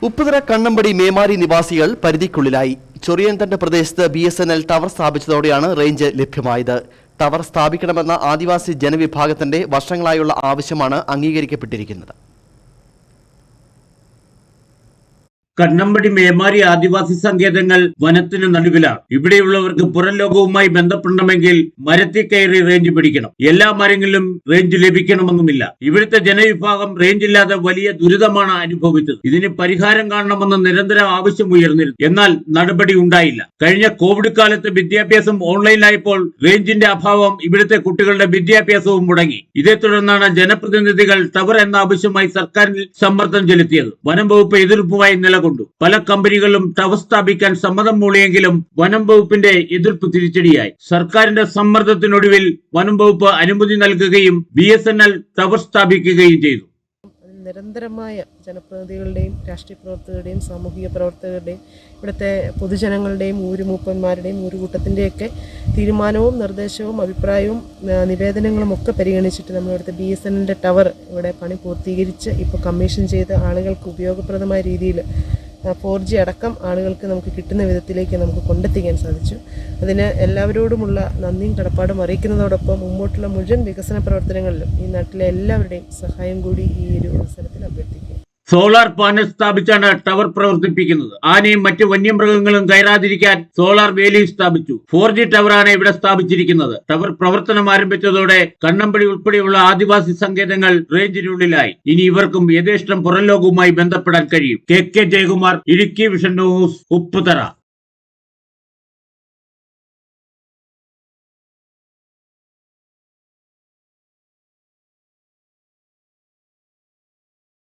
ഉപ്പുതറ കണ്ണമ്പടി മേമാരി നിവാസികൾ പരിധിക്കുള്ളിലായി. ചൊറിയൻതണ്ട് പ്രദേശത്ത് BSNL tower സ്ഥാപിച്ചതോടെയാണ് range ലഭ്യമായത്. ടവർ സ്ഥാപിക്കണമെന്ന ആദിവാസി ജനവിഭാഗത്തിന്റെ വർഷങ്ങളായുള്ള ആവശ്യമാണ് അംഗീകരിക്കപ്പെട്ടിരിക്കുന്നത്. കണ്ണമ്പടി മേമാരി ആദിവാസി സങ്കേതങ്ങൾ വനത്തിന് നടുവിലാണ്. ഇവിടെയുള്ളവർക്ക് പുറം ലോകവുമായി ബന്ധപ്പെടണമെങ്കിൽ മരത്തിൽ കയറി റേഞ്ച് പിടിക്കണം. എല്ലാ മരങ്ങളിലും റേഞ്ച് ലഭിക്കണമെന്നുമില്ല. ഇവിടുത്തെ ജനവിഭാഗം റേഞ്ചില്ലാതെ വലിയ ദുരിതമാണ് അനുഭവിച്ചത്. ഇതിന് പരിഹാരം കാണണമെന്ന് നിരന്തരം ആവശ്യം ഉയർന്നിരുന്നു. എന്നാൽ നടപടി ഉണ്ടായില്ല. കഴിഞ്ഞ കോവിഡ് കാലത്ത് വിദ്യാഭ്യാസം ഓൺലൈനായപ്പോൾ റേഞ്ചിന്റെ അഭാവം ഇവിടുത്തെ കുട്ടികളുടെ വിദ്യാഭ്യാസവും മുടങ്ങി. ഇതേ തുടർന്നാണ് ജനപ്രതിനിധികൾ ടവർ എന്ന ആവശ്യമായി സർക്കാരിൽ സമ്മർദ്ദം ചെലുത്തിയത്. വനം വകുപ്പ് എതിർപ്പുമായി നിലകൊണ്ടു. പല കമ്പനികളും ടവർ സ്ഥാപിക്കാൻ സമ്മതം മൂളിയെങ്കിലും വനം വകുപ്പിന്റെ എതിർപ്പ് തിരിച്ചടിയായി. സർക്കാരിന്റെ സമ്മർദ്ദത്തിനൊടുവിൽ വനം വകുപ്പ് അനുമതി നൽകുകയും BSNL ടവർ സ്ഥാപിക്കുകയും ചെയ്തു. നിരന്തരമായ ജനപ്രതിനിധികളുടെയും രാഷ്ട്രീയ പ്രവർത്തകരുടെയും സാമൂഹിക പ്രവർത്തകരുടെയും ഇവിടുത്തെ പൊതുജനങ്ങളുടെയും ഊരുമൂപ്പന്മാരുടെയും ഊരുകൂട്ടത്തിൻ്റെയൊക്കെ തീരുമാനവും നിർദ്ദേശവും അഭിപ്രായവും നിവേദനങ്ങളും ഒക്കെ പരിഗണിച്ചിട്ട് നമ്മളിവിടുത്തെ BSNLന്റെ ടവർ ഇവിടെ പണി പൂർത്തീകരിച്ച് ഇപ്പോൾ കമ്മീഷൻ ചെയ്ത് ആളുകൾക്ക് ഉപയോഗപ്രദമായ രീതിയിൽ 4G അടക്കം ആളുകൾക്ക് നമുക്ക് കിട്ടുന്ന വിധത്തിലേക്ക് നമുക്ക് കൊണ്ടെത്തിക്കാൻ സാധിച്ചു. അതിന് എല്ലാവരോടുമുള്ള നന്ദിയും കടപ്പാടും അറിയിക്കുന്നതോടൊപ്പം മുമ്പോട്ടുള്ള മുഴുവൻ വികസന പ്രവർത്തനങ്ങളിലും ഈ നാട്ടിലെ എല്ലാവരുടെയും സഹായം കൂടി ഈ ഒരു അവസരത്തിൽ അഭ്യർത്ഥിക്കുന്നു. സോളാർ പാനൽ സ്ഥാപിച്ചാണ് ടവർ പ്രവർത്തിപ്പിക്കുന്നത്. ആനയും മറ്റ് വന്യമൃഗങ്ങളും കയറാതിരിക്കാൻ സോളാർ വേലി സ്ഥാപിച്ചു. 4G ടവറാണ് ഇവിടെ സ്ഥാപിച്ചിരിക്കുന്നത്. ടവർ പ്രവർത്തനം ആരംഭിച്ചതോടെ കണ്ണമ്പടി ഉൾപ്പെടെയുള്ള ആദിവാസി സങ്കേതങ്ങൾ റേഞ്ചിനുള്ളിലായി. ഇനി ഇവർക്കും യഥേഷ്ടം പുറംലോകവുമായി ബന്ധപ്പെടാൻ കഴിയും. KK Jayakumar, Idukki vision news, Upputhara.